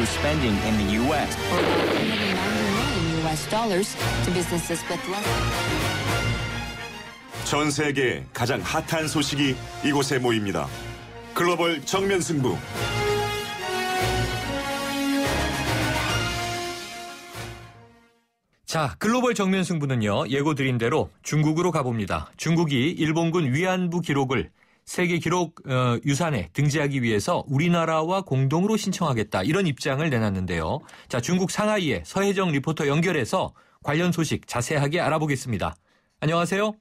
through spending in the U.S. For about $190 million to businesses with less. 전 세계 가장 핫한 소식이 이곳에 모입니다. 글로벌 정면 승부. 자, 글로벌 정면 승부는요, 예고드린 대로 중국으로 가봅니다. 중국이 일본군 위안부 기록을 세계 기록 유산에 등재하기 위해서 우리나라와 공동으로 신청하겠다, 이런 입장을 내놨는데요. 자, 중국 상하이에 서혜정 리포터 연결해서 관련 소식 자세하게 알아보겠습니다. 안녕하세요.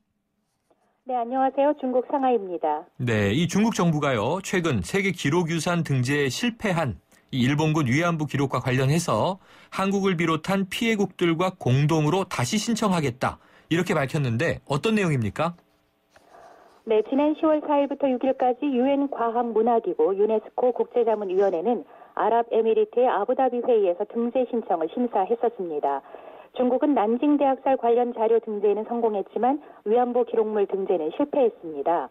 네, 안녕하세요. 중국 상하이입니다. 네, 이 중국 정부가요, 최근 세계 기록 유산 등재에 실패한 이 일본군 위안부 기록과 관련해서 한국을 비롯한 피해국들과 공동으로 다시 신청하겠다, 이렇게 밝혔는데 어떤 내용입니까? 네, 지난 10월 4일부터 6일까지 유엔 과학문화기구 유네스코 국제자문위원회는 아랍에미리트의 아부다비 회의에서 등재 신청을 심사했었습니다. 중국은 난징 대학살 관련 자료 등재에는 성공했지만 위안부 기록물 등재는 실패했습니다.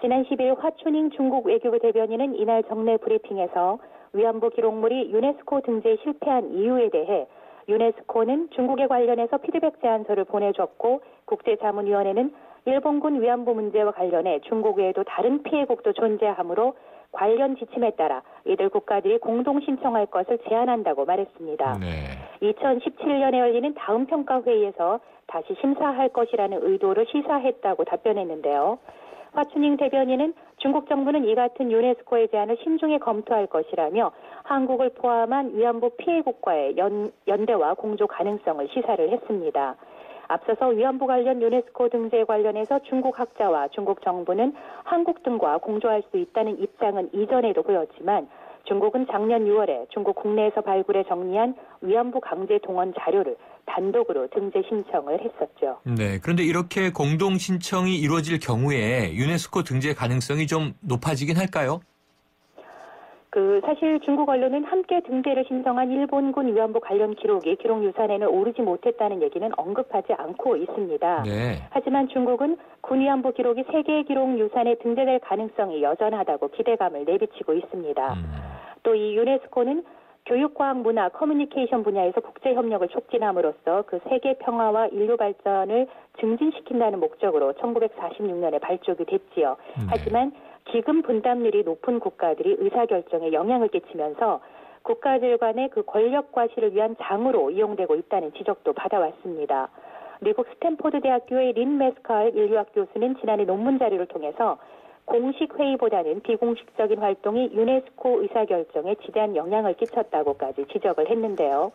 지난 10일 화춘잉 중국 외교부 대변인은 이날 정례 브리핑에서 위안부 기록물이 유네스코 등재에 실패한 이유에 대해 유네스코는 중국에 관련해서 피드백 제안서를 보내줬고 국제자문위원회는 일본군 위안부 문제와 관련해 중국 외에도 다른 피해국도 존재하므로 관련 지침에 따라 이들 국가들이 공동 신청할 것을 제안한다고 말했습니다. 네. 2017년에 열리는 다음 평가회의에서 다시 심사할 것이라는 의도를 시사했다고 답변했는데요. 화춘잉 대변인은 중국 정부는 이 같은 유네스코의 제안을 신중히 검토할 것이라며 한국을 포함한 위안부 피해국과의 연대와 공조 가능성을 시사를 했습니다. 앞서서 위안부 관련 유네스코 등재에 관련해서 중국 학자와 중국 정부는 한국 등과 공조할 수 있다는 입장은 이전에도 보였지만 중국은 작년 6월에 중국 국내에서 발굴해 정리한 위안부 강제 동원 자료를 단독으로 등재 신청을 했었죠. 네, 그런데 이렇게 공동 신청이 이루어질 경우에 유네스코 등재 가능성이 좀 높아지긴 할까요? 사실 중국 언론은 함께 등재를 신청한 일본군 위안부 관련 기록이 기록유산에는 오르지 못했다는 얘기는 언급하지 않고 있습니다. 네. 하지만 중국은 군 위안부 기록이 세계 기록유산에 등재될 가능성이 여전하다고 기대감을 내비치고 있습니다. 또 이 유네스코는 교육과학, 문화, 커뮤니케이션 분야에서 국제협력을 촉진함으로써 그 세계 평화와 인류 발전을 증진시킨다는 목적으로 1946년에 발족이 됐지요. 네. 하지만 기금 분담률이 높은 국가들이 의사결정에 영향을 끼치면서 국가들 간의 그 권력 과시를 위한 장으로 이용되고 있다는 지적도 받아왔습니다. 미국 스탠포드 대학교의 린 메스칼 인류학 교수는 지난해 논문 자료를 통해서 공식 회의보다는 비공식적인 활동이 유네스코 의사결정에 지대한 영향을 끼쳤다고까지 지적을 했는데요.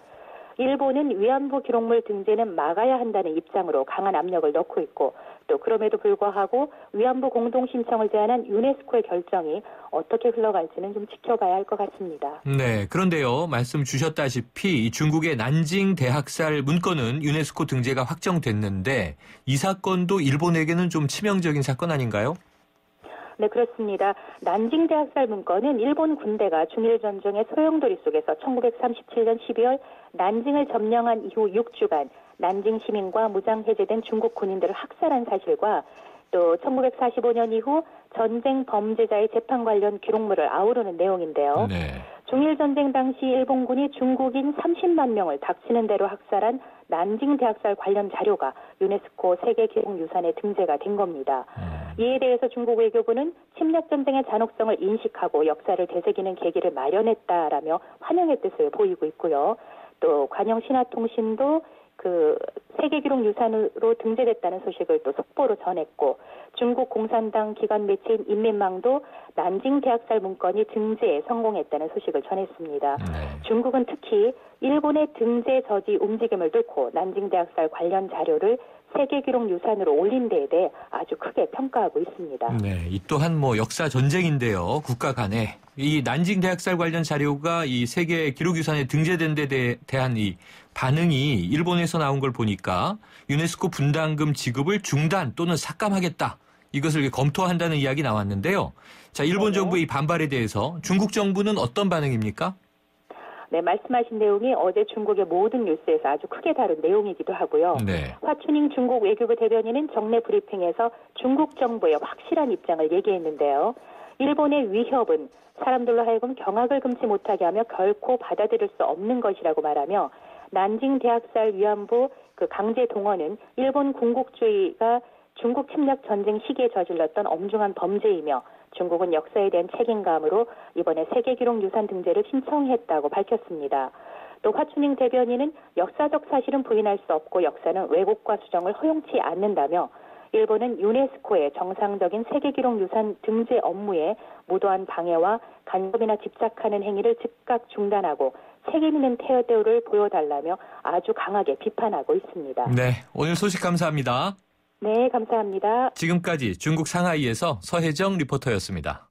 일본은 위안부 기록물 등재는 막아야 한다는 입장으로 강한 압력을 넣고 있고 또 그럼에도 불구하고 위안부 공동 신청을 제안한 유네스코의 결정이 어떻게 흘러갈지는 좀 지켜봐야 할 것 같습니다. 네, 그런데요, 말씀 주셨다시피 중국의 난징 대학살 문건은 유네스코 등재가 확정됐는데 이 사건도 일본에게는 좀 치명적인 사건 아닌가요? 네, 그렇습니다. 난징 대학살 문건은 일본 군대가 중일 전쟁의 소용돌이 속에서 1937년 12월 난징을 점령한 이후 6주간 난징 시민과 무장 해제된 중국 군인들을 학살한 사실과 또 1945년 이후 전쟁 범죄자의 재판 관련 기록물을 아우르는 내용인데요. 네. 중일 전쟁 당시 일본군이 중국인 30만 명을 닥치는 대로 학살한 난징 대학살 관련 자료가 유네스코 세계기록유산에 등재가 된 겁니다. 이에 대해서 중국 외교부는 침략 전쟁의 잔혹성을 인식하고 역사를 되새기는 계기를 마련했다라며 환영의 뜻을 보이고 있고요. 또 관영신화통신도 그 세계기록유산으로 등재됐다는 소식을 또 속보로 전했고 중국 공산당 기관 매체인 인민망도 난징 대학살 문건이 등재에 성공했다는 소식을 전했습니다. 중국은 특히 일본의 등재 저지 움직임을 뚫고 난징 대학살 관련 자료를 세계기록유산으로 올린 데에 대해 아주 크게 평가하고 있습니다. 네, 이 또한 역사 전쟁인데요. 국가 간에 이 난징 대학살 관련 자료가 이 세계 기록유산에 등재된 데 대한 이 반응이 일본에서 나온 걸 보니까 유네스코 분담금 지급을 중단 또는 삭감하겠다, 이것을 검토한다는 이야기 나왔는데요. 자, 일본 정부의 이 반발에 대해서 중국 정부는 어떤 반응입니까? 네, 말씀하신 내용이 어제 중국의 모든 뉴스에서 아주 크게 다룬 내용이기도 하고요. 네. 화춘잉 중국 외교부 대변인은 정례 브리핑에서 중국 정부의 확실한 입장을 얘기했는데요. 일본의 위협은 사람들로 하여금 경악을 금치 못하게 하며 결코 받아들일 수 없는 것이라고 말하며 난징 대학살 위안부 그 강제 동원은 일본 군국주의가 중국 침략 전쟁 시기에 저질렀던 엄중한 범죄이며 중국은 역사에 대한 책임감으로 이번에 세계기록유산 등재를 신청했다고 밝혔습니다. 또 화춘잉 대변인은 역사적 사실은 부인할 수 없고 역사는 왜곡과 수정을 허용치 않는다며 일본은 유네스코의 정상적인 세계기록유산 등재 업무에 무도한 방해와 간섭이나 집착하는 행위를 즉각 중단하고 책임 있는 태도를 보여달라며 아주 강하게 비판하고 있습니다. 네, 오늘 소식 감사합니다. 네, 감사합니다. 지금까지 중국 상하이에서 서혜정 리포터였습니다.